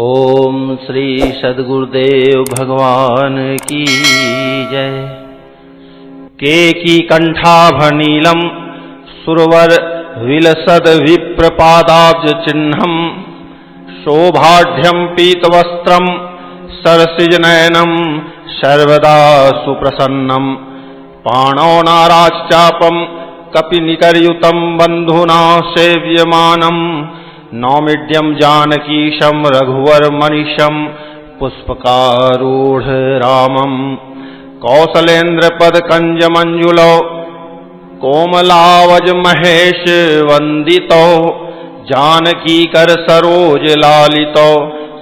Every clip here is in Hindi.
ओम श्री सद्गुरुदेव भगवान की जय। केकी कंठाभनीलम सुरवर विलसद विप्रपादाब्ज चिह्नम शोभाढ्यम पीतवस्त्रम सरसिजनयनम सर्वदा सुप्रसन्नम पाणौ नाराश्चापम कपिनिकरयुतम बंधुना सेव्यमानम नौमिड्यम जानकीशम रघुवर मनीषम पुष्पकारूढ़ रामम कौसलेन्द्र पद कंज मंजुलो कोमलावज महेश वंदितो जानकी कर सरोज लालितो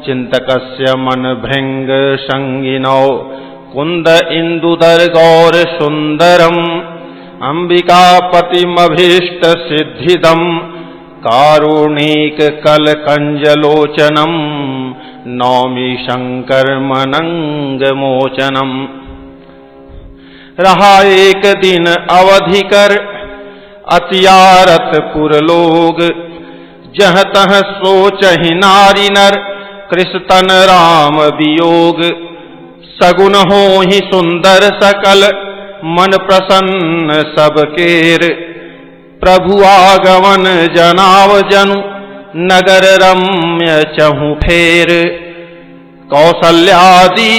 चिंतकस्य मन भृंग संगिनो कुंद इंदुदर गौर सुंदरम अंबिकापतिमभीष्ट सिद्धिदम कारुणिक कल कंजलोचनम नौमी शंकर मनंग मोचनम। रहा एक दिन अवधि कर अतियारत पुरलोग जह तह सोचहि नारी नर कृष्ण राम वियोग सगुन हो ही सुंदर सकल मन प्रसन्न सबकेर प्रभु आगमन जनाव जनु नगर रम्य चहु फेर कौसल्यादि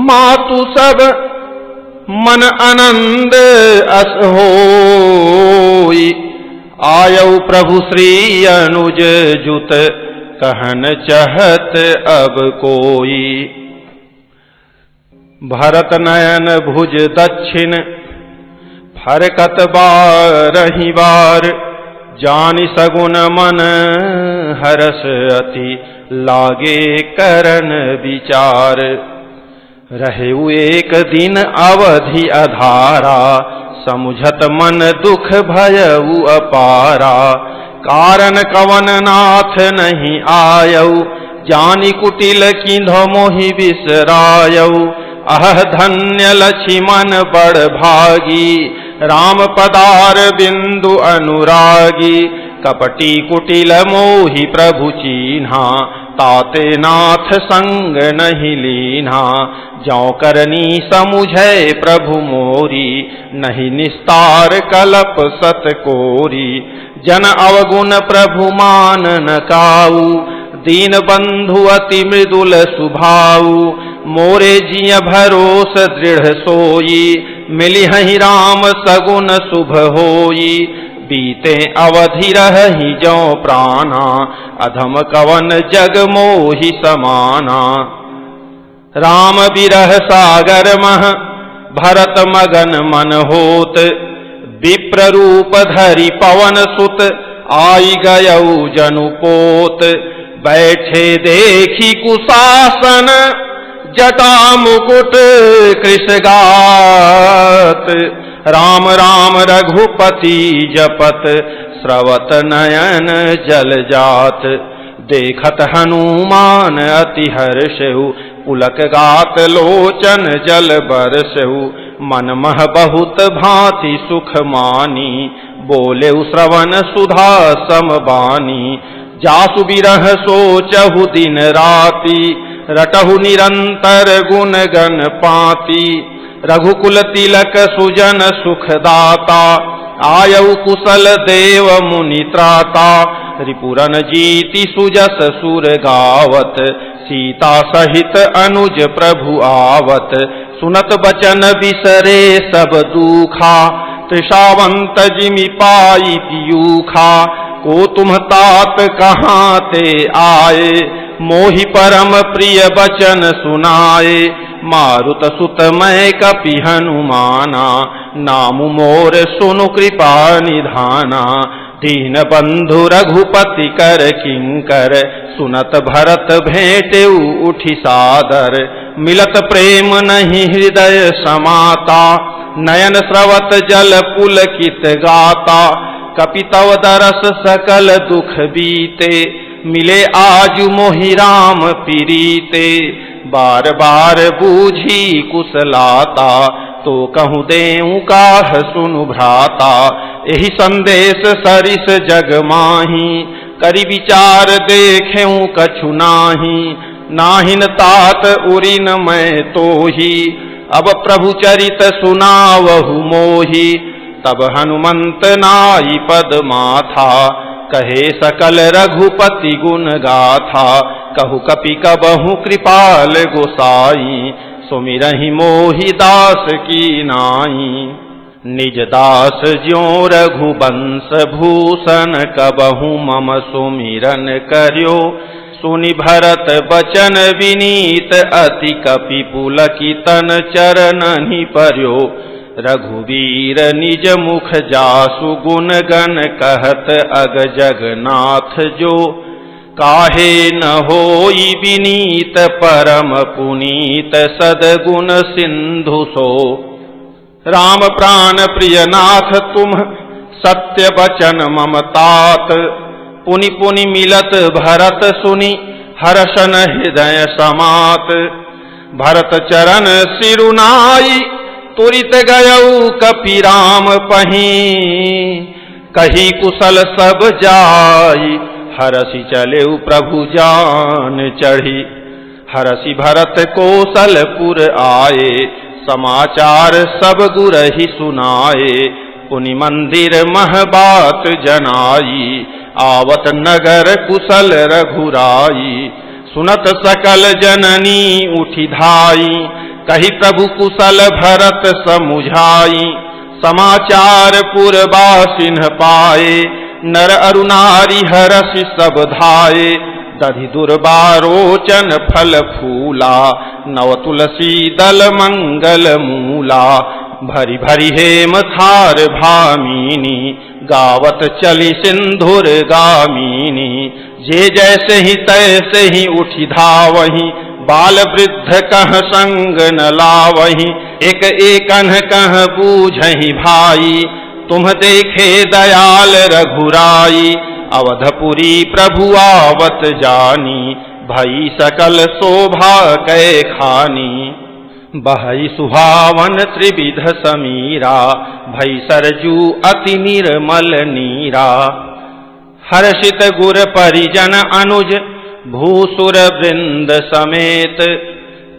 मातु सब मन आनंद अस होई आयौ प्रभु श्री अनुज जुत कहन चहत अब कोई। भरत नयन भुज दक्षिण फरकत बारहि बार जानि सगुन मन हरस अति लागे करन विचार। रहेउ एक दिन अवधि अधारा समुझत मन दुख भयउ अपारा कारण कवन नाथ नहीं आयउ जानि कुटिल किंधो मोहि बिसरायउ अह धन्य लक्ष्मण बड़ भागी राम पदार बिंदु अनुरागी कपटी कुटिल मोहि प्रभु चीन्हा ताते नाथ संग नहीं लीन्हा जौ करनी समुझे प्रभु मोरी नहीं निस्तार कलप सत कोरी जन अवगुण प्रभु मान न काऊ दीन बंधु अति मृदुल सुभाऊ मोरे जिय भरोस दृढ़ सोई मिली हहि राम सगुन शुभ होई बीते अवधि रहि जो प्राणा अधम कवन जग मोहि समाना। राम बिरह सागर मह भरत मगन मन होत विप्र रूप धरि पवन सुत आई गयौ जनुपोत बैठे देखी कुशासन जटा मुकुट कृषगात राम राम रघुपति जपत स्रवत नयन जल जात देखत हनुमान अति हर्षउ पुलक गात लोचन जल बरसउ मन मह बहुत भांति सुख मानी बोले श्रवण सुधा समबानी जासु बिरह सोचहु दिन राति रटहु निरंतर गुण गण पाती रघुकुल तिलक सुजन सुखदाता आयउ कुशल देव मुनि त्राता रिपुरन जीति सुजस सुर गावत सीता सहित अनुज प्रभु आवत सुनत बचन बिसरे सब दुखा त्रिषावंत जिमि पाई पियूखा को तुम तात कहाँ ते आए मोहि परम प्रिय बचन सुनाए मारुत सुत मैं कपि हनुमाना नाम मोर सुनु कृपा निधाना दीन बंधु रघुपति कर किंकर सुनत भरत भेंटेउ उठि सादर मिलत प्रेम नहीं हृदय समाता नयन स्रवत जल पुलकित गाता कपि तव दरस सकल दुख बीते मिले आज मोहि राम पीरीते बार बार बूझी कुशलाता तो कहूँ देऊँ काह सुनु भ्राता एहि संदेश सरिस जग माही करि विचार देखेऊ कछु नाही, नाहिन तात उरिन मैं तोही, अब प्रभु चरित सुनावहु मोही। तब हनुमंत नाई पद माथा, कहे सकल रघुपति गुण गाथा। कहु कपि कबहु कृपाल गोसाई, सुमिरहि मोहि दास की नाई। निज दास ज्यों रघुवंश भूषण, कबहु मम सुमिरन कर्यो। सुनि भरत बचन विनीत, अति कपि पुलकितन चरणहि पर्यो। रघुवीर निज मुख जासु गुण गण, कहत अग जगन्नाथ जो। काहे न होई विनीत परम पुनीत, सदगुण सिंधु सो। राम प्राण प्रिय नाथ तुम, सत्य वचन मम तात। पुनि पुनि मिलत भरत सुनि, हर्षन हृदय समात। भरत चरण सिरुनाई, तुरित गयऊ कपि राम पहीं। कही कुशल सब जाई, हरसि चलेऊ प्रभु जान चढ़ी। हरसि भरत कौशलपुर आए, समाचार सब गुरहि सुनाए। पुनि मंदिर मह बात जनाई, आवत नगर कुशल रघुराई। सुनत सकल जननी उठी धाई, कही प्रभु कुशल भरत समुझाई। समाचार पुरवासिन पाए, नर अरु नारी हरसि सब धाये। दधि दुर्बारोचन फल फूला, नव तुलसी दल मंगल मूला। भरी भरी हेम थार भामिनी, गावत चली सिंधुर गामिनी। जे जैसे ही तैसे ही उठी धावही, बाल वृद्ध कह संग न लावही। एक एकन कह बूझहि भाई, तुम देखे दयाल रघुराई। अवधपुरी प्रभु आवत जानी, भई सकल शोभा कै खानी। बहई सुहावन त्रिविध समीरा, भई सरजू अति निर्मल नीरा। हर्षित गुर परिजन अनुज, भूसुर वृंद समेत।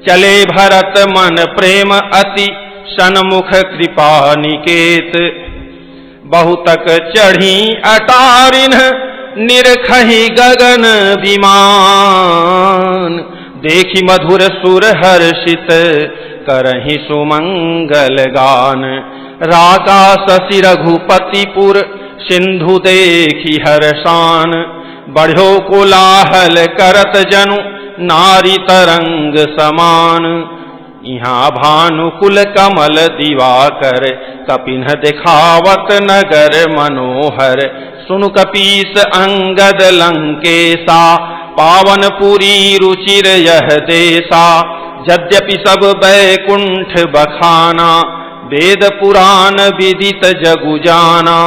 चले भरत मन प्रेम अति, सन्मुख कृपा निकेत। बहुतक चढ़ी अटारिन, निरखहि गगन विमान। देखि मधुर सुर हर्षित, करहि सुमंगल गान। राका शशि रघुपतिपुर, सिंधु देखि हर्षान। बढ़ो कोलाहल करत जनु, नारी तरंग समान। यहाँ भानुकुल कमल दिवाकर, कपिन्ह दिखावत नगर मनोहर। सुनु कपीस अंगद लंकेशा, पावनपुरी रुचिर यह देशा। यद्यपि सब बैकुंठ बखाना, वेद पुराण विदित जगु जाना।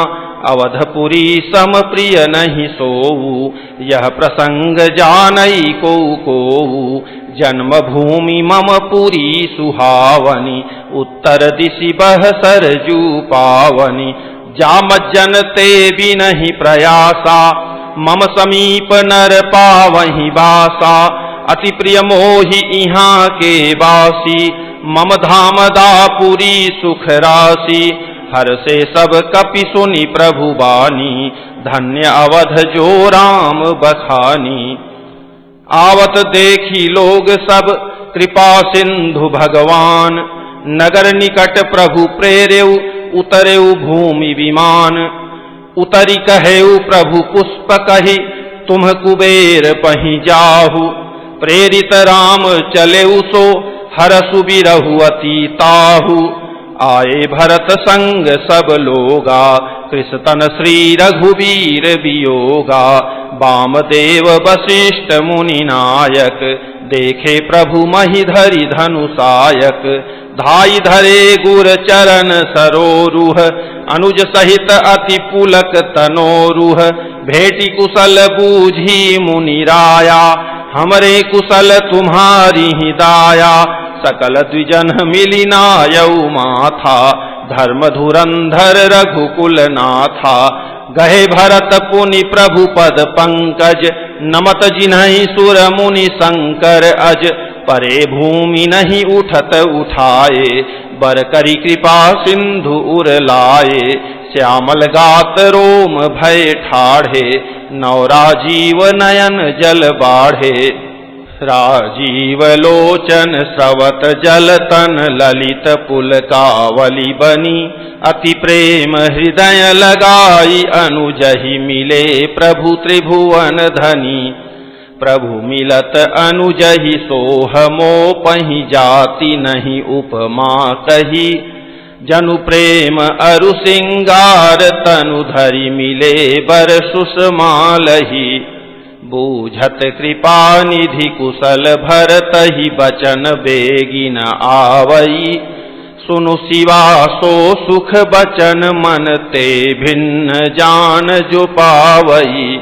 अवधपुरी सम प्रिय नहीं सोऊ, यह प्रसंग जानई कोऊ। जन्मभूमि मम पुरी सुहावनी, उत्तर दिशि बह सरजू पावनी। जामज्जन ते बिनहि प्रयासा, मम समीप नर पावहि बासा। अति प्रिय मोहि इहाँ के वासी, मम धाम दापुरी सुख राशि। हर से सब कपि सुनि प्रभु बानी, धन्य अवध जो राम बखानी। आवत देखी लोग सब कृपा सिंधु भगवान। नगर निकट प्रभु प्रेरेउ, उतरेउ भूमि विमान। उतरी कहेउ प्रभु पुष्प कहि, तुम कुबेर पहि जाहु। प्रेरित राम चलेउ सो, हरसु बिरहु अति ताहु। आए भरत संग सब लोगा, कृष्ण श्री रघुवीर वियोगा। वामदेव वशिष्ठ मुनि नायक, देखे प्रभु महिधरि धनुषायक। धाई धरे गुर चरण सरोरुह, अनुज सहित अति पुलक तनोरुह। भेटी कुशल बूझी मुनि राया, हमरे कुशल तुम्हारी ही दाया। सकल द्विजन मिली नायऊ माथा, धर्म धुरंधर रघुकुल नाथा। गहे भरत पुनि प्रभु पद पंकज, नमत जिन्हि सुर मुनि शंकर अज। परे भूमि नहीं उठत उठाए, बर करी कृपा सिंधु उर लाए। श्यामल गात रोम भय ठाढ़े, नौ राजीव नयन जल बाढ़े। राजीव लोचन स्रवत जल तन, ललित पुलकावली बनी। अति प्रेम हृदय लगाई, अनुजहि मिले प्रभु त्रिभुवन धनी। प्रभु मिलत अनुजहि सोह मोपहि, जाति नहीं उपमा कही। जनु प्रेम अरु सिंगार, तनु धरि मिले बर सुषमा लही। बूझत कृपा निधि कुशल भरतहि, बचन बेगिन आवई। सुनु शिवा सो सुख बचन, मन ते भिन्न जान जो पावई।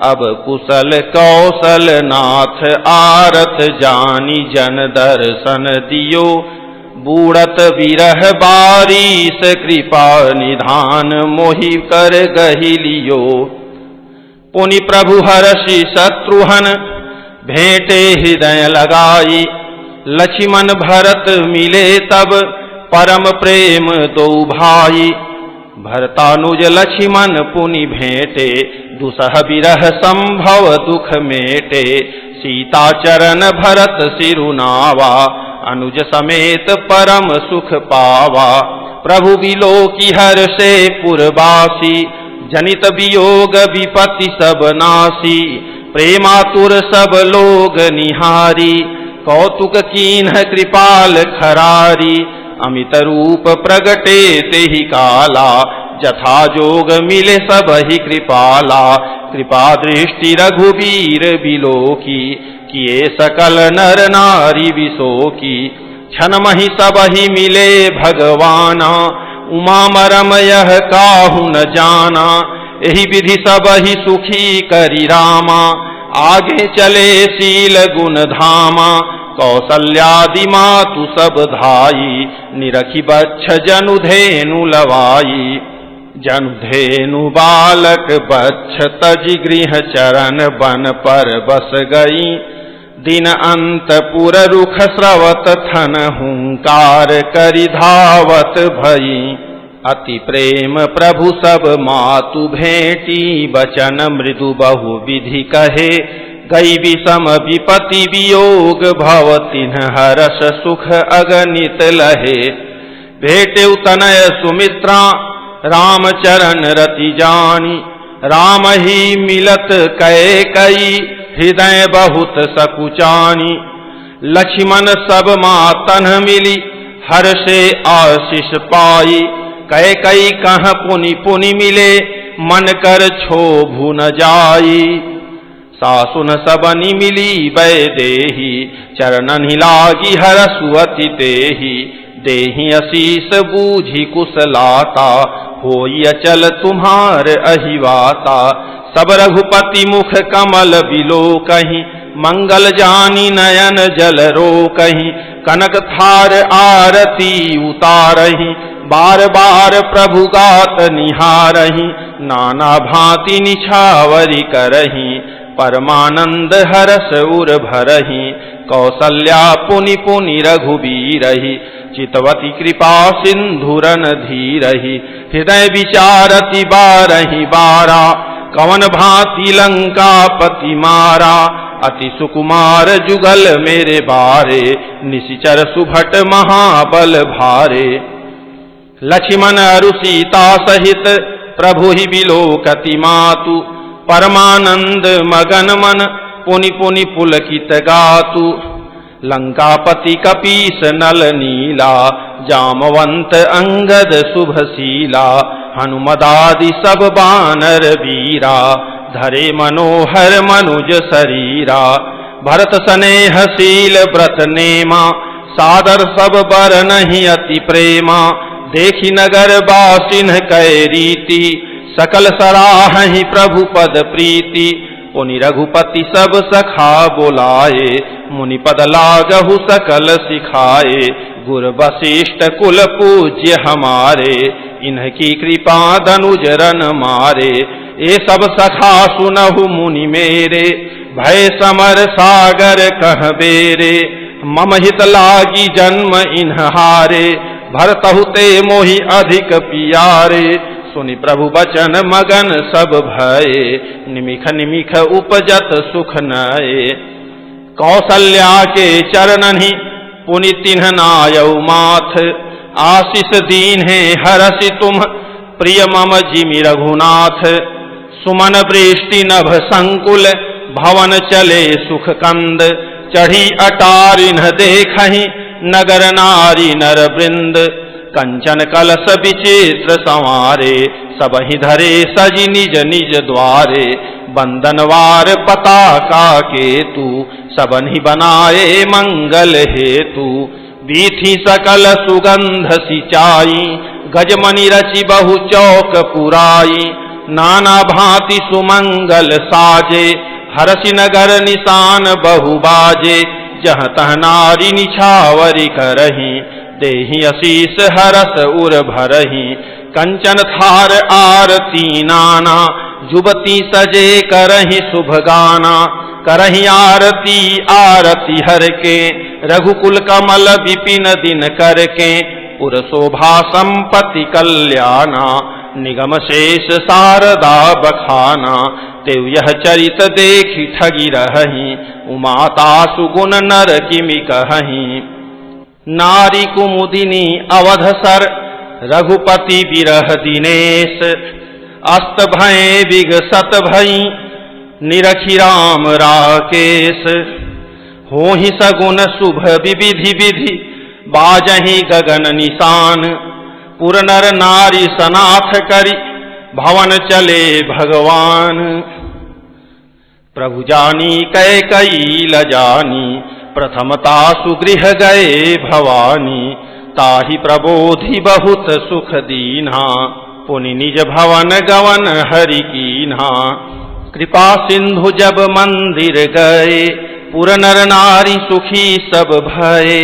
अब कुशल कौशल नाथ आरत, जानी जन दर्शन दियो। बूढ़त विरह बारीस, कृपा निधान मोहि कर गहि लियो। पुनि प्रभु हर्षि शत्रुघ्न, भेंटे हृदय लगाई। लक्ष्मण भरत मिले तब, परम प्रेम दो भाई। भरतानुज लक्ष्मण पुनि भेंटे, दुसह विरह संभव दुख मेटे। सीता चरण भरत सिरुनावा, अनुज समेत परम सुख पावा। प्रभु बिलोकी हर्षे पुरवासी, जनित वियोग विपत्ति सब नासी। प्रेमातुर सब लोग निहारी, कौतुक कीन्ह कृपाल खरारी। अमित रूप प्रगटे तेहि काला, जथा जोग मिले सबहि कृपाला। कृपा दृष्टि रघुवीर बिलोकी, किए सकल नर नारी विशोकी। क्षणमहि सबहि मिले भगवाना, उमा मरम यह काहू न जाना। एहि विधि सबहि सुखी करि रामा, आगे चले शील गुण धामा। कौसल्यादि मातु सब धाई, निरखि बच्छ जनु धेनु लवाई। जनु धेनु बालक बच्छ तजि गृह चरण, बन पर बस गई। दिन अंत पुर रुख स्रवत, थन हुंकार करि धावत भई। अति प्रेम प्रभु सब मातु भेंटी, बचन मृदु बहु विधि कहे। गई विषम विपति वियोग, भव तिन्ह हरस सुख अगणित लहे। भेटे तनय सुमित्रा, राम चरण रति जानी। राम ही मिलत कैकेयी, हृदय बहुत सकुचानी। लक्ष्मण सब मातन मिली, हर्षे आशीष पाई। कैकेयी कह पुनि पुनि मिले, मन कर क्षोभु न जाई। सासुन सबनि मिली वैदेही, चरणनि लागी हरसु अति तेहि। देहि असीस बूझी कुशलाता, होई अचल तुम्हार अहिवाता। सब रघुपति मुख कमल बिलोकहि, मंगल जानी नयन जल रोकहि। कनक थार आरती उतारहि, बार बार प्रभु गात निहारहि। नाना भांति निछावरी करहि, परमानंद हरस उर भरहि। कौसल्या पुनि पुनि रघुबीरहि, चितवती कृपा सिंधुरन धीरहि। हृदय विचारति बारहि बारा, कवन भांति लंका पति मारा। अति सुकुमार जुगल मेरे बारे, निशिचर सुभट महाबल भारे। लक्ष्मण अरु सीता सहित, प्रभु ही बिलोकति मातु। परमानंद मगन मन, पुनि पुनि पुलकित गातु। लंकापति कपीस नल नीला, जामवंत अंगद शुभशीला। हनुमदादि सब बानर वीरा, धरे मनोहर मनुज शरीरा। भरत स्नेहशील व्रत नेमा, सादर सब बर नहीं अति प्रेमा। देखी नगर बासिन कै रीति, सकल सराहहि प्रभु पद प्रीति। पुनि रघुपति सब सखा बोलाए, मुनि पद लागहु सकल सिखाए। गुर वशिष्ठ कुल पूज्य हमारे, इनकी कृपा धनुज रन मारे। ये सब सखा सुनहु मुनि मेरे, भय समर सागर कह बेरे। मम हित लागी जन्म इन्हारे, भरतहु ते मोहि अधिक पियारे। सुनि प्रभु बचन मगन सब भये, निमिख निमिख उपजत सुख नये। कौसल्या के चरणहि पुनि तिन्ह नायउ माथ, आशीष दीन है हरसि तुम प्रिय मम जिमि रघुनाथ। सुमन वृष्टि नभ संकुल, भवन चले सुख कंद। चढ़ी अटारिन देखहि, नगर नारी नर वृंद। कंचन कलश विचित्र संवारे, सबहि धरे सजि निज निज द्वारे। बंदनवार पताका केतु, सबनि बनाए मंगल हेतु। बीथी सकल सुगंध सिचाई, गजमणि रचि बहु चौक पुराई। नाना भांति सुमंगल साजे, हरसि नगर निशान बहु बाजे। जह तह नारी निछावरी करही, देहि आशीष हरस उर भरही। कंचन थार आरती नाना, जुबती सजे करही शुभ गाना। करही आरती आरती हर के, रघुकुल कमल विपिन दिन करके। पुर शोभा संपत्ति कल्याणा, निगम शेष शारदा बखाना। तेव यह चरित देखी ठगी रही, उमाता सुगुण नर किमि कहीं। नारी कुमुदिनी अवधसर, रघुपति विरह दिनेश। अस्त भय विगसत भई, निरखि राम राकेश। होहि सगुन शुभ विविधि विधि, बाजहि गगन निशान। पुर नर नारी सनाथ करि, भवन चले भगवान। प्रभु जानी कैकेयी लजानी, प्रथमता सुगृह गए भवानी। ताहि प्रबोधि बहुत सुख दीन्हा, पुनि निज भवन गवन हरि कीन्हा। कृपा सिंधु जब मंदिर गए, पुर नर नारी सुखी सब भये।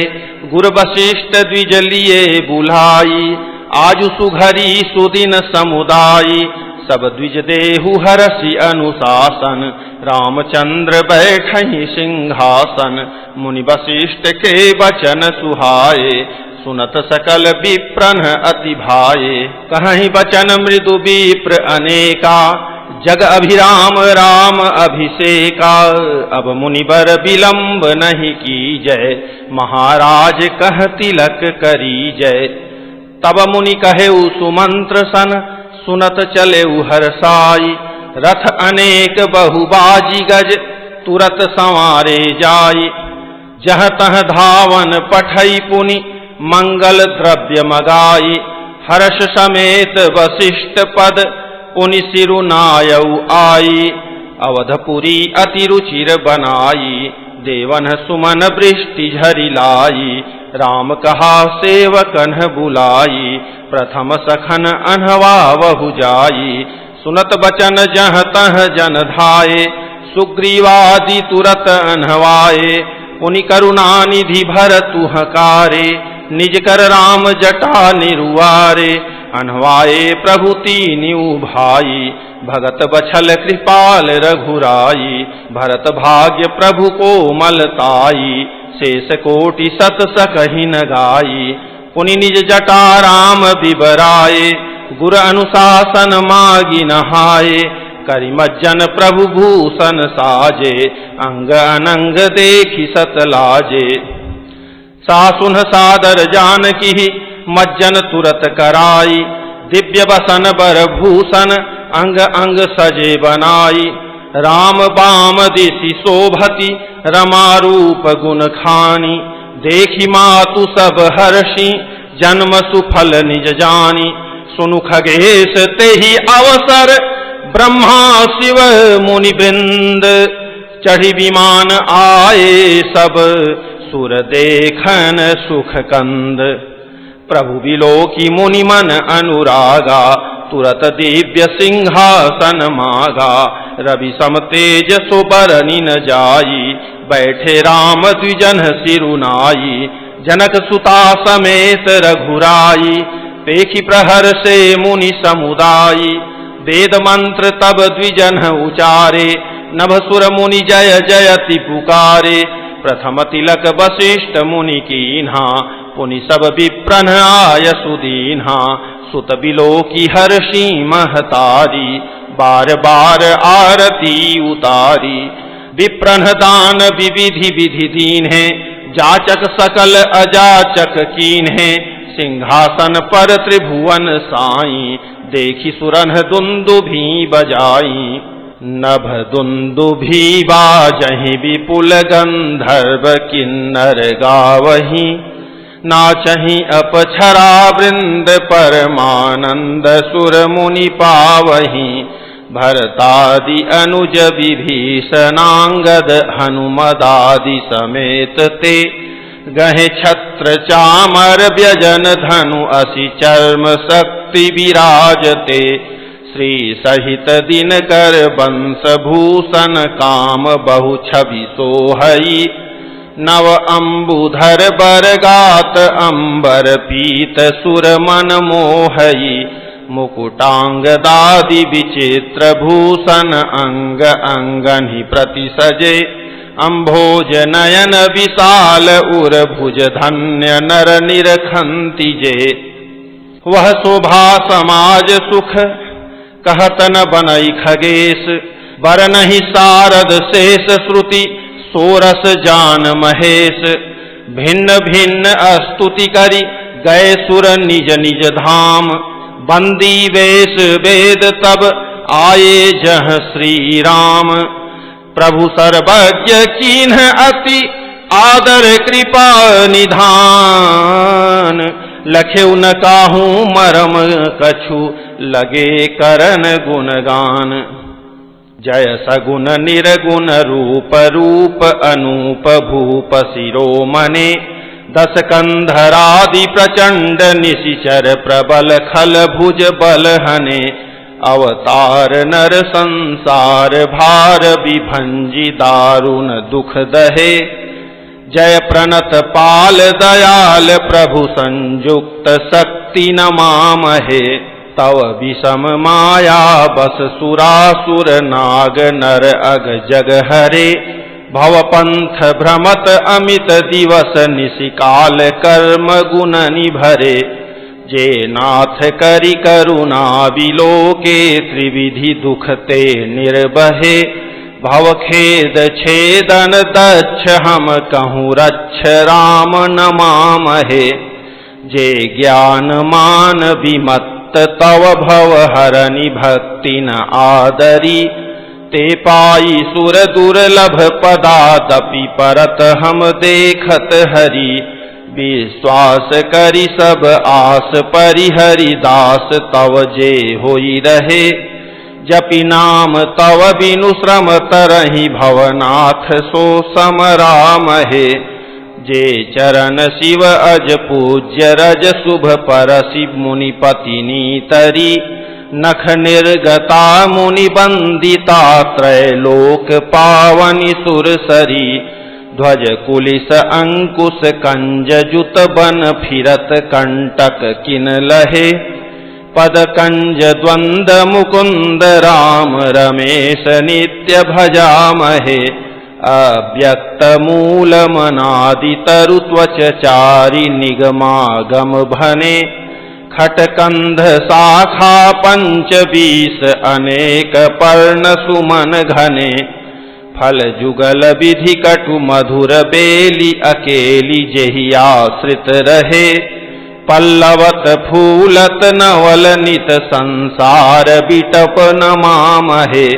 गुर वशिष्ठ द्विज लिए बुलाई, आजु सुघरी सुदिन समुदायी। सब द्विज देहु हरसि अनुशासन, रामचंद्र बैठहि सिंहासन। मुनि वशिष्ठ के वचन सुहाए, सुनत सकल विप्रन अति भाए। कहीं वचन मृदु विप्र अनेका, जग अभिराम राम अभिषेका। अब मुनिवर विलंब नहीं कीजय, महाराज कह तिलक करीजय। तब मुनि कहेउ सुमंत्र सन, सुनत चलेउ हर्षाई। रथ अनेक बहुबाजी गज, तुरत संवारे जाई। जह तह धावन पठई पुनि, मंगल द्रव्य मगाई। हर्ष समेत वशिष्ठ पद, पुनि सिरु नायउ आई। अवधपुरी अति रुचिर बनाई, देवन सुमन वृष्टि झरि लाई। राम कहा सेवकन बुलाई, प्रथम सखन अनहवा बहु जाई। सुनत बचन जह तह जन धाये, सुग्रीवादि तुरत अनहवाए। पुनि करुणा निधि भर तुहकारे, निज कर राम जटा निरुआरे। अनहवाए प्रभु तीनिउ भाई, भगत बछल कृपाल रघुराई। भरत भाग्य प्रभु को मलताई, शेष कोटि सत सकहि न गाई। पुनि निज जटा राम बिबराए, गुर अनुशासन मागी नहाए। करि मज्जन प्रभु भूषण साजे, अंग अनंग देखि सत लाजे। सासुन सादर जानकी, मज्जन तुरत कराई। दिव्य बसन बर भूषण, अंग अंग सजे बनाई। राम बाम दिशि शोभति, रमा रूप गुण खानी। देखि मातु सब हर्षि, जन्म सुफल निज जानी। सुनु खगेश तेहि अवसर, ब्रह्मा शिव मुनि वृंद। चढ़ी विमान आए सब, सुर देखन सुख कंद। प्रभु बिलोकी मुनि मन अनुरागा, तुरत दिव्य सिंहासन मागा। रवि सम तेज सुबरनि न जाई, बैठे राम द्विजन सिरुनाई। जनक सुता समेत रघुराई, पेखी प्रहर से मुनि समुदायी। वेद मंत्र तब द्विजन उचारे, नभसुर मुनि जय जयति पुकारे। प्रथम तिलक वशिष्ठ मुनि कीन्हा, पुनि सब विप्रन आय सुदीन्हा। सुत बिलो की हर्षी महतारी, बार बार आरती उतारी। विप्रन दान विविधि विधि दीन है, जाचक सकल अजाचक कीन है। सिंहासन पर त्रिभुवन साई, देखी सुरन दुंदुभी बजाई। नभ दुंदुभी बाजहि विपुल गंधर्व किन्नर गावही। नाचहि अपछरा वृंद परमानंद सुर मुनि पावही। भरतादि अनुज विभीषणांगद हनुमदादि समेत ते। गहे छत्र चामर व्यजन धनु असि चर्म शक्ति विराजते। श्री सहित दिनकर वंश भूषण काम बहु छवि सोहई। नव अम्बुधर बरगात अंबर पीत सुर मन मोहई। मुकुटांगदादि विचित्र भूषण अंग अंगनि प्रति सजे। अम्भोज नयन विशाल उर भुज धन्य नर निरखंति जे। वह शोभा समाज सुख कहत न बनई खगेश। बरनहि शारद शेष श्रुति सोरस जान महेश। भिन्न भिन्न स्तुति करि गए सुर निज निज धाम। बंदी वेश वेद तब आए जह श्री राम। प्रभु सर्वज्ञ कीन्ह अति आदर कृपा निधान। लखेउ न काहू मरम कछु लगे करन गुणगान। जय सगुन निर्गुण रूप रूप अनूप भूप शिरोमणे। दस कंधरादि प्रचंड निशिचर प्रबल खल भुज बलहने। अवतार नर संसार भार विभंजी दारुण दुख दहे। जय प्रणत पाल दयाल प्रभु संयुक्त शक्ति नमामहे। तव विषम माया बस सुरासुर नाग नर अग जग हरे। भवपंथ भ्रमत अमित दिवस निशिकाल कर्म गुण निभरे। जे नाथ करि करुणा विलोके त्रिविधि दुखते निर्बहे। भवखेद छेदन दक्ष हम कहूँ रक्ष राम नमामहे। जे ज्ञान मान विमत्त तव भव हरनि भक्ति न आदरी। ते पाई सुर दुर्लभ पदादपि परत हम देखत हरि। विश्वास करि सब आस परिहरि दास तव जे होई रहे। जपि नाम तव बिनु श्रम तरहि भवनाथ सो सम रामहे। जे चरण शिव अज पूज्य रज शुभ परसि मुनिपति नीतरी। नख निर्गता मुनि बंदिता त्रैलोक पावनि सुरसरी। ध्वज कुलिस अंकुश कंज जुत बन फिरत कंटक किन लहे। पद कंज द्वंद मुकुंद राम रमेश नित्य भजामहे। अव्यक्त मूल मनादि तरु त्वच चारि निगमागम भने। खटकंध शाखा पंच बीस अनेक पर्ण सुमन घने। फल जुगल विधि कटु मधुर बेली अकेली जेहि आश्रित रहे। पल्लवत फूलत नवल नित संसार बिटप नमामहे।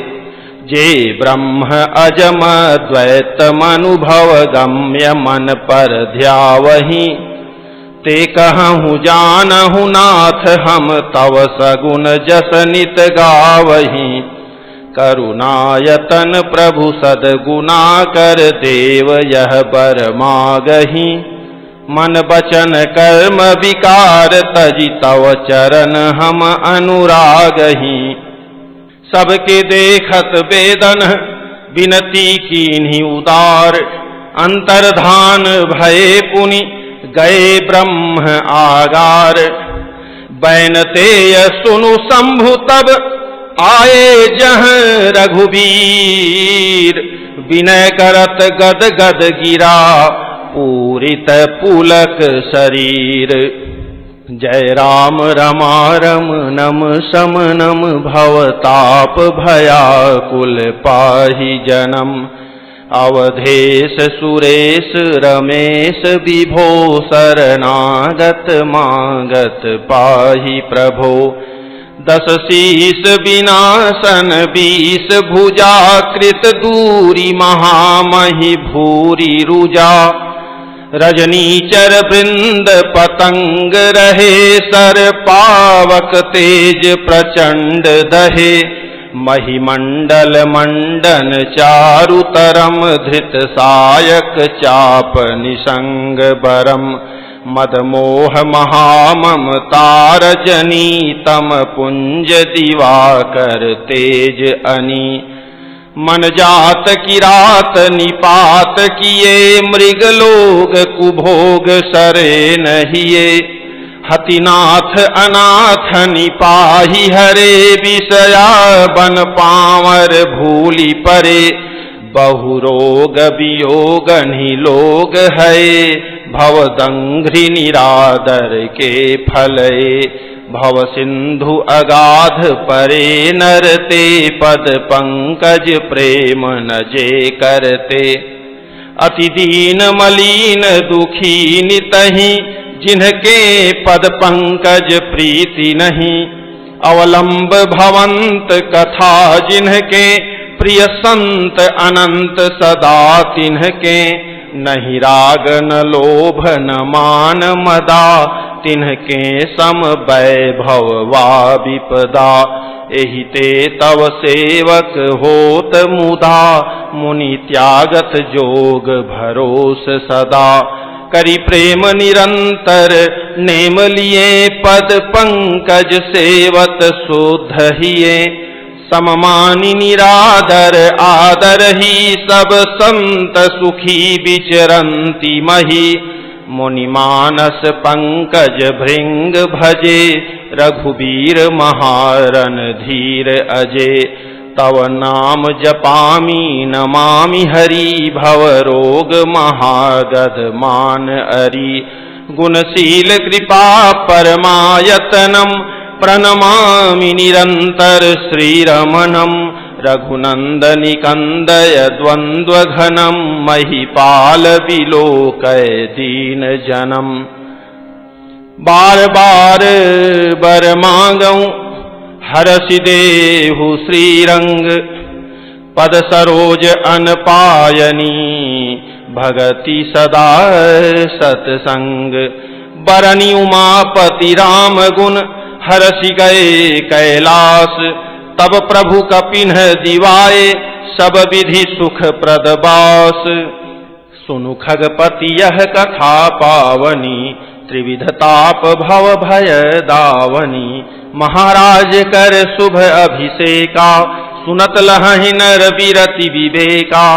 जे ब्रह्म अजम द्वैत मनुभव गम्य मन पर ध्यावहि। ते कहूँ जानहु नाथ हम तव सगुण जस नित गावहि। करुणायतन प्रभु सद्गुना कर देव यह बर मागहि। मन बचन कर्म विकार तजि तव चरण हम अनुरागहि। सबके देखत वेदन विनती कीन्हि उदार। अंतर्धान भये पुनि गए ब्रह्म आगार। बैनतेय सुनु शंभु तब आए जहाँ रघुबीर, विनय करत गद गद गिरा पूरित पुलक शरीर। जय राम रमा रम नम शम नम भवताप भयाकुल पाहि जन्म। अवधेश सुरेश रमेश विभो शरणागत मागत पाहि प्रभो। 10 शीस विनाशन 20 भुजा कृत दूरी महामहि भूरी रुजा। रजनीचर वृंद पतंग रहे सर पावक तेज प्रचंड दहे। महिमंडल मंडन चारु तरम धृत सायक चाप निसंग बरम। मदमोह महाममता रजनी तम पुंज दिवाकर तेज अनी। मन जात की रात निपात किए मृगलोक कुभोग सरे नहिए। हतिनाथ अनाथ निपाही हरे विषया बन पावर भूली परे। बहुरोग वियोग निलोग है भवदंघ्रि निरादर के फले। भव सिंधु अगाध परे नरते पद पंकज प्रेम न जे करते। अति दीन मलीन दुखी नितहि जिनके पद पंकज प्रीति नहीं। अवलंब भवंत कथा जिनके प्रिय संत अनंत सदा तिन्हके। नहीं राग न लोभ न मान मदा तिन्हके सम वैभव वा विपदा। एहि ते तव सेवक होत मुदा मुनि त्यागत जोग भरोस सदा। करी प्रेम निरंतर नेम लिए पद पंकज सेवत शुद्ध हिये। सममानि निरादर आदर ही सब संत सुखी विचरंती मही। मुनि मानस पंकज भृंग भजे रघुबीर महारन धीर अजे। तव नाम जपामि नमामि हरि भव रोग महागध मान अरि। गुणशील कृपा परमायतनम प्रणमामि निरंतर श्रीरमणम। रघुनंदनि कंदय द्वंद्व घनम महिपाल विलोकय दीन जनम। बार बार बर मांगऊं हरसि देहु श्रीरंग। पद सरोज अनपायनी भगति सदा सतसंग। बरनी उमापति राम गुण हरसि गए कैलास। तब प्रभु कपिन्ह दिवाए सब विधि सुख प्रदबास। सुनु खगपति यह कथा पावनी त्रिविध ताप भव भय दावनी। महाराज कर शुभ अभिषेका सुनत लहहि नर विरति विवेका।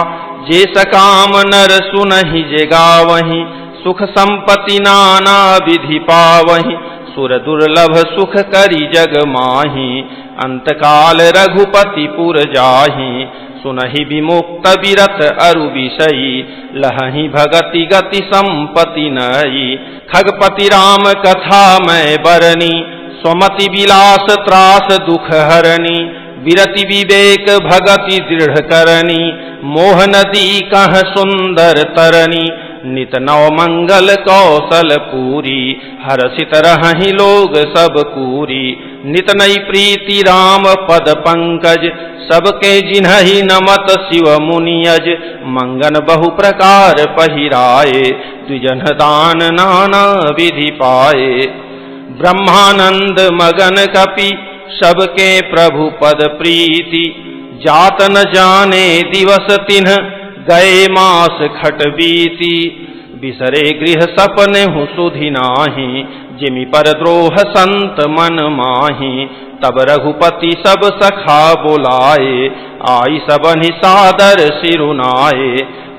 जे सकाम नर सुनहि जे गावहि सुख संपत्ति नाना विधि पावहि। सुर दुर्लभ सुख करी जग माही अंतकाल रघुपति पुर जाहि। सुनहि विमुक्त विरत अरु विषयी लहहि भगति गति संपत्ति नई। खगपति राम कथा मैं बरनी स्वमति विलास त्रास दुख हरनी। विरति विवेक भगति दृढ़ करनी मोह नदी कह सुंदर तरनी। नित नव मंगल कौशल पूरी हर्षित रहहि लोग सब कूरी। नित नई प्रीति राम पद पंकज सबके जिन्हि नमत शिव मुनियज। मंगन बहु प्रकार पहिराए द्विजन दान नाना विधि पाए। ब्रह्मानंद मगन कपि सबके प्रभु पद प्रीति। जात न जाने दिवस तिन्ह गए मास खट बीती। बिसरे गृह सपने हूँ सुधि नाही जिमि पर द्रोह संत मन माही। तब रघुपति सब सखा बुलाए आई सबनि सादर सिरुनाए।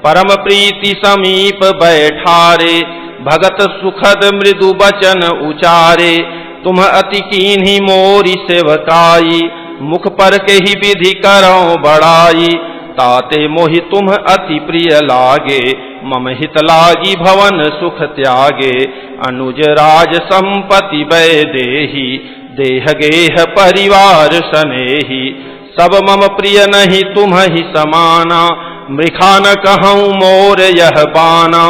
परम प्रीति समीप बैठारे भगत सुखद मृदु बचन उचारे, तुम अति कीन्ही मोरी सेवकाई, मुख पर के ही विधि करो बड़ाई, ताते मोहि तुम अति प्रिय लागे, मम हित लागी भवन सुख त्यागे, अनुज राज संपत्ति वै देही, देह गेह परिवार सनेही, सब मम प्रिय नहीं तुम ही समाना, मृखा न कहूँ मोर यह बाना,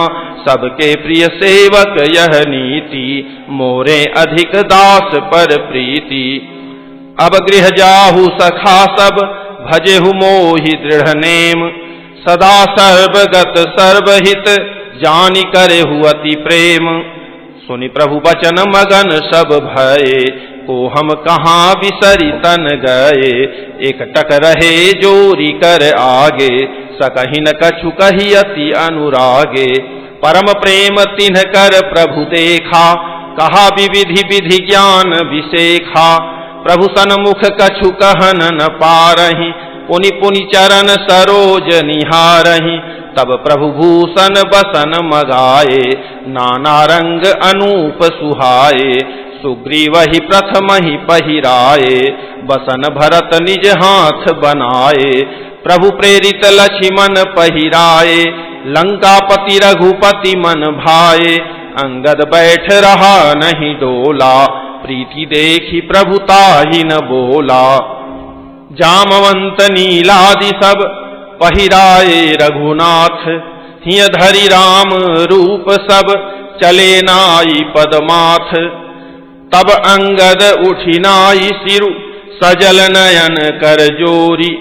सबके प्रिय सेवक यह नीति, मोरे अधिक दास पर प्रीति। अब गृह जाहु सखा सब, भजेहु मोहि दृढ़ नेम, सदा सर्वगत सर्वहित, जानि करेहु अति प्रेम। सुनि प्रभु बचन मगन सब भये, को हम कहाँ बिसरि तन गए, एक टक रहे जोरी कर आगे, सकहि न कछु कही अति अनुरागे। परम प्रेम तिन्ह कर प्रभु देखा, कहा विविधि विधि ज्ञान विशेखा, प्रभु सन्मुख कछु कहन न पारहि, पुनि पुनि चरण सरोज निहारहि, तब प्रभु भूषण बसन मगाए, नाना रंग अनूप सुहाए, सुग्रीव ही प्रथम ही पहिराए, बसन भरत निज हाथ बनाए, प्रभु प्रेरित लक्ष्मण पहिराए, लंकापति रघुपति मन भाए, अंगद बैठ रहा नहीं डोला, प्रीति देखी प्रभुताहि न बोला। जामवंत नीलादि सब पहिराए रघुनाथ, हिय धरि राम रूप सब चले नाई पदमाथ, तब अंगद उठी नाई सिरु सजल नयन कर जोरी,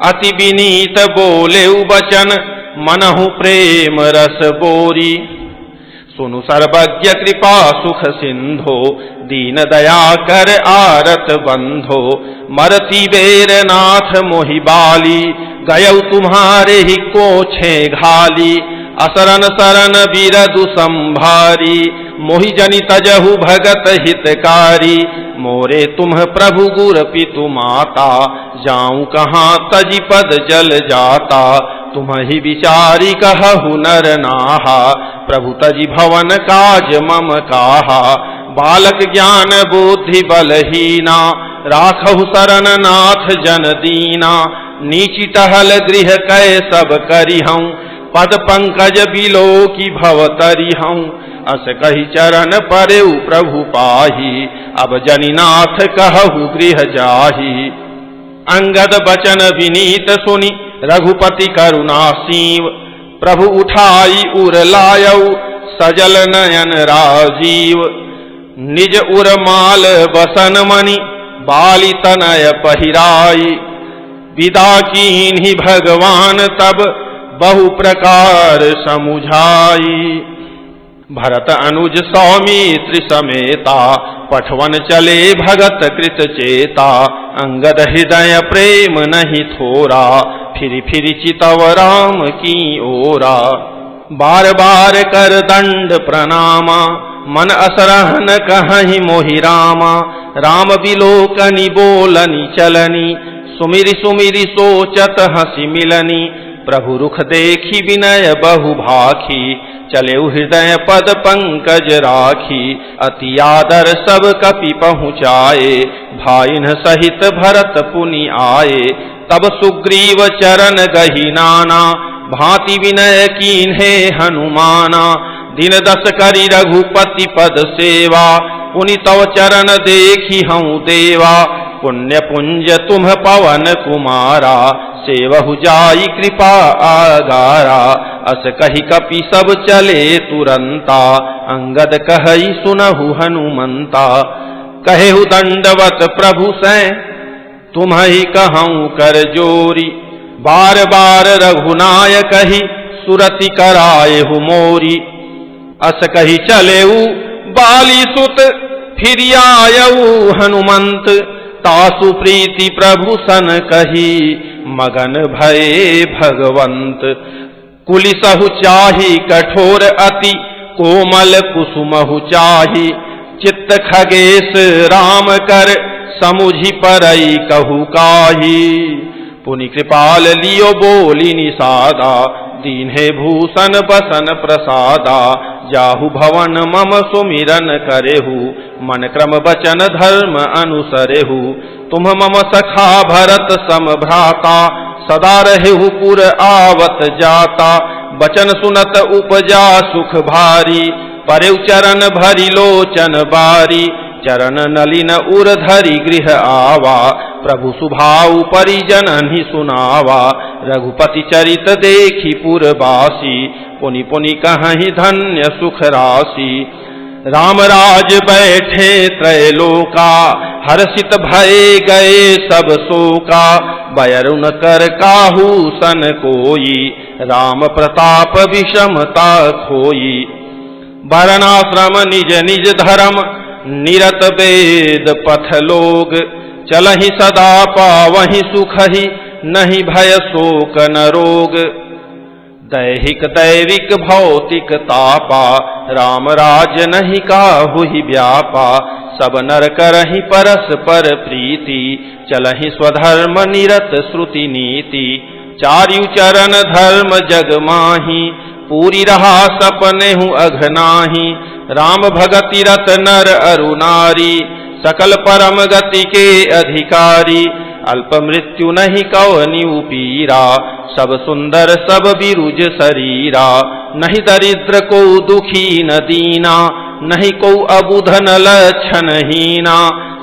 अति विनीत बोले बचन मनहु प्रेम रस बोरी। सुनु सर्वज्ञ कृपा सुख सिंधो, दीन दया कर आरत बंधो, मरती बेर नाथ मोहि बाली, गयौ तुम्हारे ही कोछे घाली, असरन सरन बिरदु संभारी, मोहि जनि तजहु भगत हितकारी, मोरे तुम प्रभु गुर पितु माता, जाऊं कहाँ तजि पद जल जाता, तुम ही विचारी कहु नर नाहा, प्रभु तजि भवन काज मम काहा, बालक ज्ञान बुद्धि बलहीना, राखहु शरण नाथ जन दीना, नीची टहल गृह कै सब करिहूँ, पद पंकज बिलो की भव तरिहूँ, अस कही चरण परेउ प्रभु पाही, अब जनिनाथ कहु गृह जाही। अंगद बचन विनीत सुनि रघुपति करुणा सीव, प्रभु उठाई उर लायऊ सजल नयन राजीव, निज उर माल बसन मणि बाली तनय पहिराई, विदा कीन्हि भगवान तब बहु प्रकार समुझाई। भरत अनुज सौमित्र समेता, पठवन चले भगत कृत चेता, अंगद हृदय प्रेम नहीं थोरा, फिर फिर चितव राम की ओरा। बार बार कर दंड प्रणामा, मन असरहन कहीं मोहि रामा, राम बिलोकनि बोलनि चलनी, सुमिरि सुमिरि सोचत हंसी मिलनी, प्रभु रुख देखी विनय बहु भाखी, चले हृदय पद पंकज राखी, अति आदर सब कपि पहुँचाए, भाइन सहित भरत पुनि आए, तब सुग्रीव चरण गही नाना, भांति विनय कीन्हे हनुमाना, दिन दस करि रघुपति पद सेवा, पुनि तव चरण देखी हूँ देवा, पुण्य पुंज तुम पवन कुमारा, सेवहु जाई कृपा आगारा, अस कही कपि सब चले तुरंता, अंगद कहई सुनहु हनुमंता, कहेहु दंडवत प्रभु सै तुम्हि कहूँ कर जोरी, बार बार रघुनाय कही सुरति करायहु मोरी, अस कही चलेऊ बाली सुत फिर आयऊ हनुमंत, तासु प्रीति प्रभु सन कही मगन भये भगवंत, कुलिसहु चाही कठोर अति कोमल कुसुमहु चाही, चित्त खगेश राम कर समुझि परई कहु काही, पुनि कृपाल लियो बोली निषादा, दीन्हे भूषण बसन प्रसादा, जाहु भवन मम सुमिरन करेहु, मन क्रम बचन धर्म अनुसरेहु। तुम मम सखा भरत सम भ्राता, सदा रहेहु पुर आवत जाता। बचन सुनत उपजा सुख भारी, परेउ चरण भरि लोचन बारी। चरण नलिन उर धरि गृह आवा, प्रभु सुभाउ परिजन ही सुनावा। रघुपति चरित देखी पुरवासी, पुनि पुनि कहीं धन्य सुख राशि। राम राज बैठे त्रैलोका, हर्षित भये गए सब शोका। बयरुन कर काहू सन कोई, राम प्रताप विषमता खोई। वर्णाश्रम निज निज धर्म, निरत वेद पथ लोग। चलहि सदा पावहि सुखहि, नहीं भय शोक न रोग। दैहिक दैविक भौतिक तापा, राम राज नहीं काहुहि व्यापा। सब नर करहि परस्पर प्रीति, चलहि स्वधर्म निरत श्रुति नीति। चार्यु चरण धर्म जग माही, पूरी रहा सपनेहु अघनाही। राम भगति रत नर अरु नारी, सकल परम गति के अधिकारी। अल्प मृत्यु नहीं कवनिउ पीरा, सब सुंदर सब बिरुज शरीरा। नहीं दरिद्र को दुखी न दीना, नहीं को अबुध न लक्षण हीना।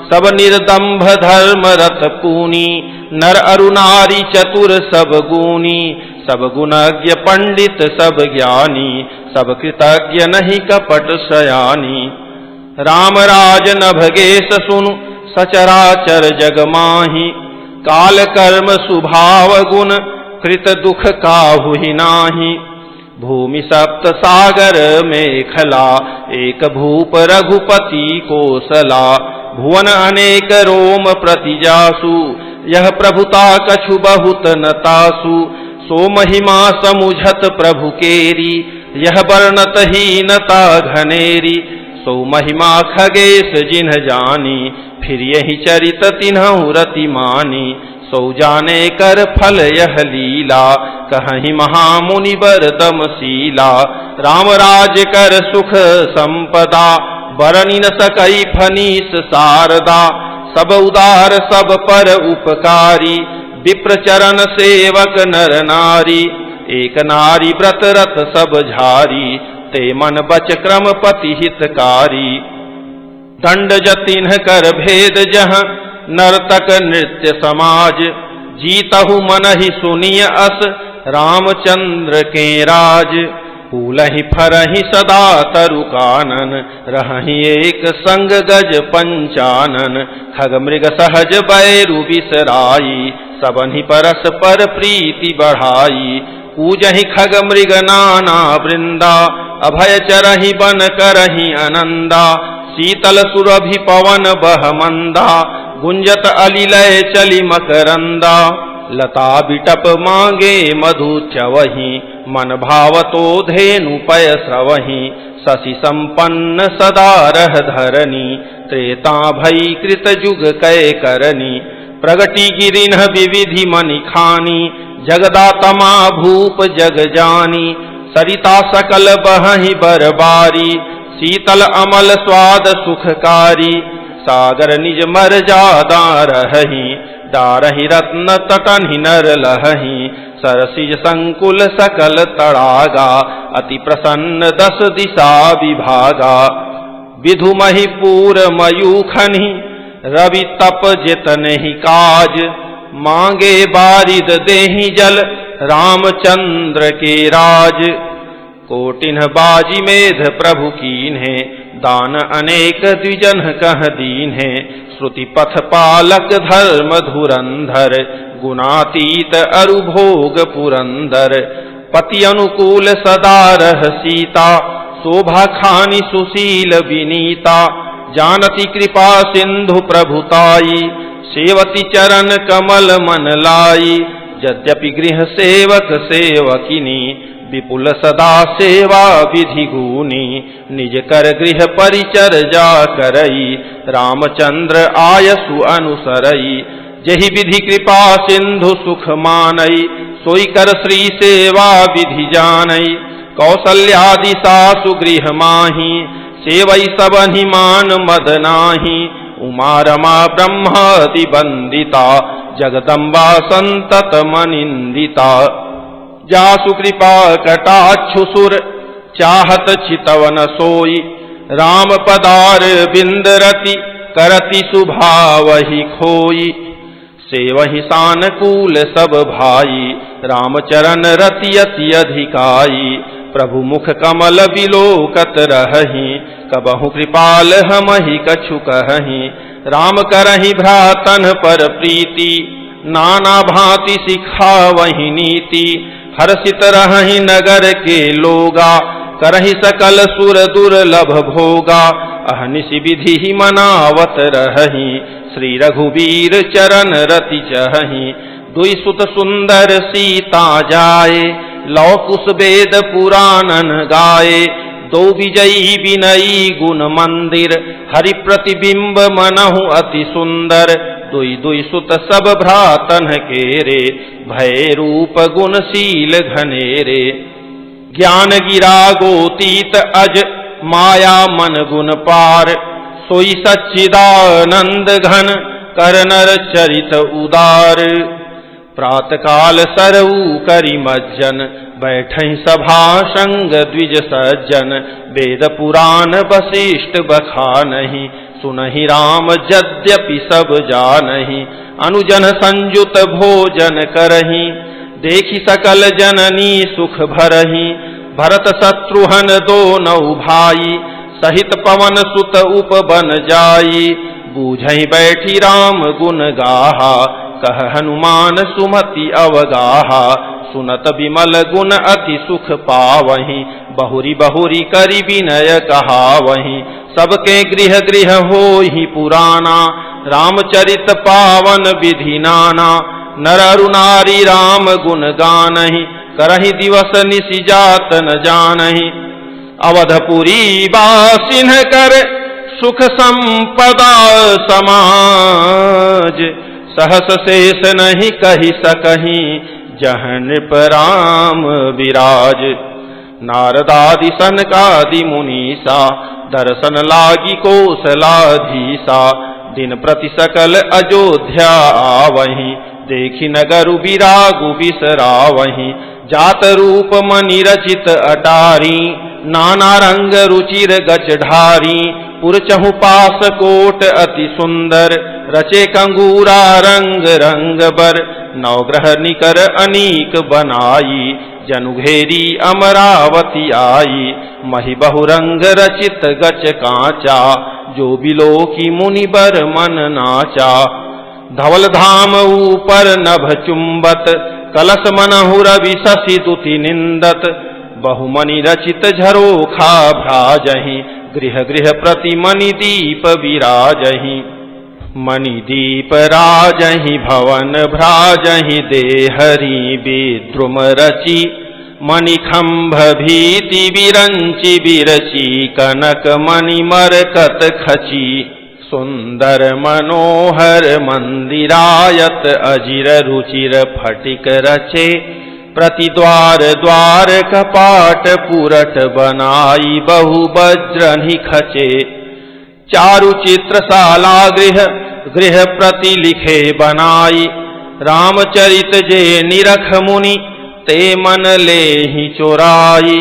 सब निर्दम्भ धर्म रत पूनी, नर अरु नारी चतुर सब गुनी। सब गुणज्ञ पंडित सब ज्ञानी, सब कृतज्ञ नहीं कपट शयानी। राम राज नभगेश सुनु, सचराचर जग माही। काल कर्म स्वभाव गुण, कृत दुख काहु ही नाही। भूमि सप्त सागर मेखला, एक भूप रघुपति कोसला। भुवन अनेक रोम प्रतिजासु, यह प्रभुता कछु बहुत न तासु। सो महिमा समुझत प्रभु केरी, यह वर्णत हीनता घनेरी। सो महिमा खगेश जिन्ह जानी, फिर यही चरित तिन्हु रति मानी। सो जाने कर फल यह लीला, कहीं महामुनि बर तमशीला। राम राज कर सुख संपदा, बरनि न सकई फनीस शारदा। सब उदार सब पर उपकारी, विप्र चरण सेवक नर नारी। एक नारी व्रत रत सब झारी, ते मन बच क्रम पति हितकारी। दंड जतिन्ह कर भेद जह, नर्तक नृत्य समाज। जीतहु मन ही सुनिय अस, रामचंद्र के राज। फूलहि फरहि सदा तरु कानन, रहहि एक संग गज पंचानन। खग मृग सहज बैरु बिसराई, सबनि परस्पर प्रीति बढ़ाई। पूजहि खग मृग नाना वृंदा, अभय चरहि बन करहि आनंदा। शीतल सुरभि पवन बह मंदा, गुंजत अलिलय चली मकरंदा। लता बिटप मांगे मधु चवहि, मन भावतो धेनु पय स्रवहि। शशि संपन्न सदा रह धरनी, त्रेता भई कृत जुग कै करनी। प्रगति गिरिन्ह विविधि मनि खानी, जगदातमा भूप जग जानी। सरिता सकल बहहि बरबारी, शीतल अमल स्वाद सुखकारी। सागर निज मर्यादा रहहि, डारहि रत्न तटनि नर लहहि। सरसिज संकुल सकल तड़ागा, अति प्रसन्न दस दिशा विभागा। विधु महिपूर मयूखनि, रवि तप जितनेहि काज। मांगे बारिद देहि जल, रामचंद्र के राज। कोटिन्ह बाजी मेध प्रभु कीन्हे, दान अनेक द्विजन कह दीन्हे। श्रुति पथ पालक धर्म धुरंधर, गुणातीत अरु भोग पुरंदर। पति अनुकूल सदा रह सीता, शोभा खानी सुशील विनीता। जानती कृपा सिंधु प्रभुताई, सेवती चरण कमल मन लाई। यद्यपि गृह सेवक सेवकिनी, विपुल सदा सेवा विधि गुनी। निज कर गृह परिचर जा करई, रामचंद्र आयसु अनुसरई। जहि विधि कृपा सिंधु सुख मानई, सोई कर श्री सेवा विधि जानई। कौसल्यादि सासु गृह माही, सेवई सबहि मान मद नाही। उमा रमा ब्रह्मादि वंदिता, जगदम्बा संतत मनिंदिता। जासु कृपा कटाक्षु सुर, चाहत चितवन सोई। राम पदार बिंद रति, करति सुभावहि खोई। सेवहि सानकूल सब भाई, रामचरण रति अति अधिकाई। प्रभु मुख कमल बिलोकत रहहि, कबहु कृपाल हमहि कछु कहहि। राम करहि भ्रातन पर प्रीति, नाना भांति सिखावहि नीति। हर्षित रहहि नगर के लोगा, करहि सकल सुर दुर्लभ भोगा। अहनिशि विधि मनावत रहहि, श्री रघुबीर चरण रति चहहि। दुई सुत सुंदर सीता जाए, लौ कुश वेद पुराणन गाए। दो विजयी विनयी गुण मंदिर, हरि प्रतिबिंब मनहु अति सुंदर। दुई दुई सुत सब भ्रातन केरे, भय रूप गुणशील घनेरे। ज्ञान गिरा गोतीत अज, माया मन गुण पार। सोई सच्चिदानंद घन, कर नर चरित उदार। प्रात काल सरऊ करि मज्जन, बैठहि सभा संग द्विज सज्जन। वेद पुराण वशिष्ठ बखानहि, सुनहि राम यद्यपि सब जानहि। अनुजन संयुत भोजन करहि, देखि सकल जननी सुख भरहि। भरत शत्रुघ्न दोनौ भाई, सहित पवन सुत उपबन जाई। बूझहि बैठी राम गुण गाहा, कह हनुमान सुमति अवगाहा। सुनत विमल गुण अति सुख पावहि, बहुरी बहुरी करि विनय कहावहि। सबके गृह गृह होहि पुराना, रामचरित पावन विधि नाना। नर अरु नारी राम गुण गानहि, करहि दिवस निशि जात न जानहि। अवधपुरी बासिन कर, सुख संपदा समाज। सहस शेष नहीं कहि सकहि, जहाँ नृप राम विराज। नारदादि सनकादि मुनीसा, दर्शन लागी कौशलाधीसा। दिन प्रति सकल अयोध्या आवहि, देखि नगर विरागु बिसरावहि। जात रूप मनि रचित अटारी, नाना रंग रुचिर गचढारी। पुर चहु पास कोट अति सुंदर, रचे कंगूरा रंग रंग बर। नवग्रह निकर अनीक बनाई, जनु घेरी अमरावती आई। महि बहुरंग रचित गच कांचा, जो बिलोकी मुनि बर मन नाचा। धवल धाम ऊपर नभ चुंबत, कलश मनहु रवि शशि दुति निंदत। बहुमनि रचित झरोखा भ्राजहि, गृह गृह प्रति मणि दीप विराजहि। मणि दीप राजहि भवन भ्राजहि, देहरि विद्रुम रचि। मणिखंभ भीति विरंचि विरचि, कनक मणि मरकत खचि। सुंदर मनोहर मंदिरायत, अजिर रुचिर फटिक रचे। प्रति द्वार द्वार कपाट पुरट बनाई, बहु वज्रनि खचे। चारु चित्रशाला गृह गृह प्रति लिखे बनाई। रामचरित जे निरख मुनि, ते मन लेहि चोराई।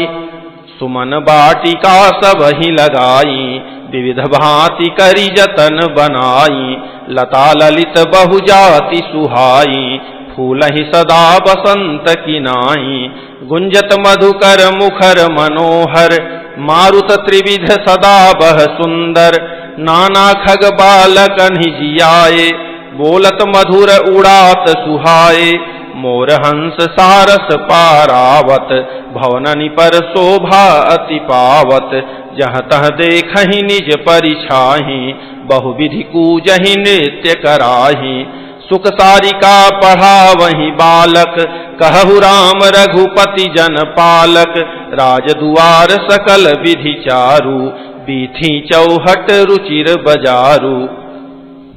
सुमन बाटिका सबहि लगाई, विविध भांति करि जतन बनाई। लता ललित बहु जाति सुहाई, फूलहि सदा बसंत किनाई। गुंजत मधुकर मुखर मनोहर, मारुत त्रिविध सदा बह सुंदर। नाना खग बालकनि जियाए, बोलत मधुर उड़ात सुहाए। मोर हंस सारस पारावत, भवननि पर शोभा अति पावत। जहाँ तह देखहि निज परिछाहि, बहुविधि कूजहि नृत्य कराहि। सुख सारिका पढ़ावहि बालक, कहु राम रघुपति जन पालक। राजदुआर सकल विधि चारु, बीथी चौहट रुचिर बजारू।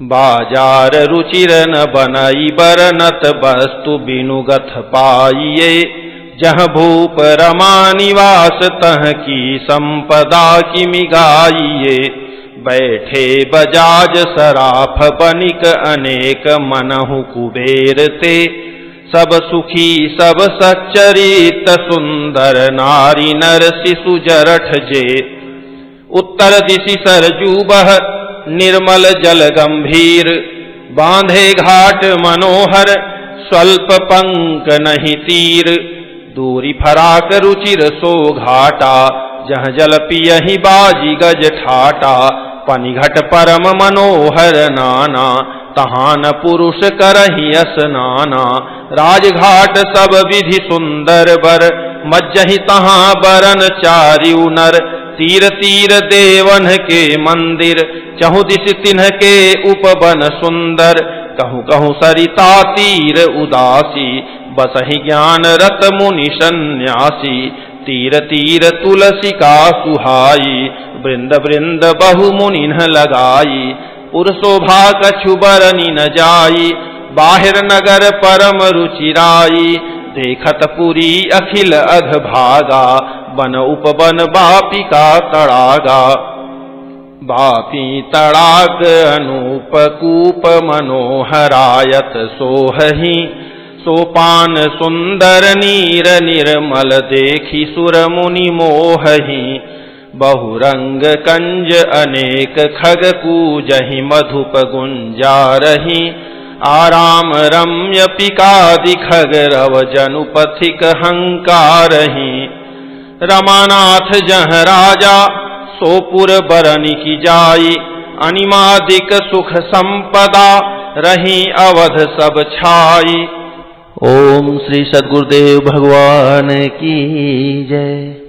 बाजार रुचिर न बनई बरनत, वस्तु बिनुगथ पाइये। जह भूप रमा निवास तह की संपदा की मिगाइए। बैठे बजाज सराफ बनिक अनेक मनहु कुबेर ते, सब सुखी सब सच्चरित सुंदर नारी नर शिशु जरठ जे। उत्तर दिशि सरजू बह निर्मल जल गंभीर, बांधे घाट मनोहर स्वल्प पंक नहीं तीर। दूरी फराक रुचिर सो घाटा, जह जल पियहि बाजी गज ठाटा। पनिघट परम मनोहर नाना, तहाँ न पुरुष करहि स्नाना। राजघाट सब विधि सुंदर बर, मज्जहि तहाँ बरन चारिउ नर। तीर तीर देवन के मंदिर, चहु दिश तिन्ह के उपवन सुंदर। कहूँ कहूँ सरिता तीर उदासी, बसहि ज्ञान रत मुनि सन्यासी। तीर तीर तुलसी का सुहाई, वृंद वृंद बहु मुनिन्ह लगाई। पुरशोभा कछु बरनि न जाई, बाहिर नगर परम रुचिराई। देखत पुरी अखिल अघ भागा, बन उपवन बापी का तड़ागा। बापी तड़ाग अनूप कूप मनोहरायत सोहहि। सोपान सुंदर नीर निर्मल देखी सुर मुनि मोहहि। बहुरंग कंज अनेक खग कूजहि मधुप गुंजारहि। आराम रम्य पिकादि खग रव जनुपथिक हंकारहि। रमानाथ जह राजा सोपुर बरनि की जाई। अनिमादिक सुख संपदा रही अवध सब छाई। ओम श्री सद्गुरुदेव भगवान की जय।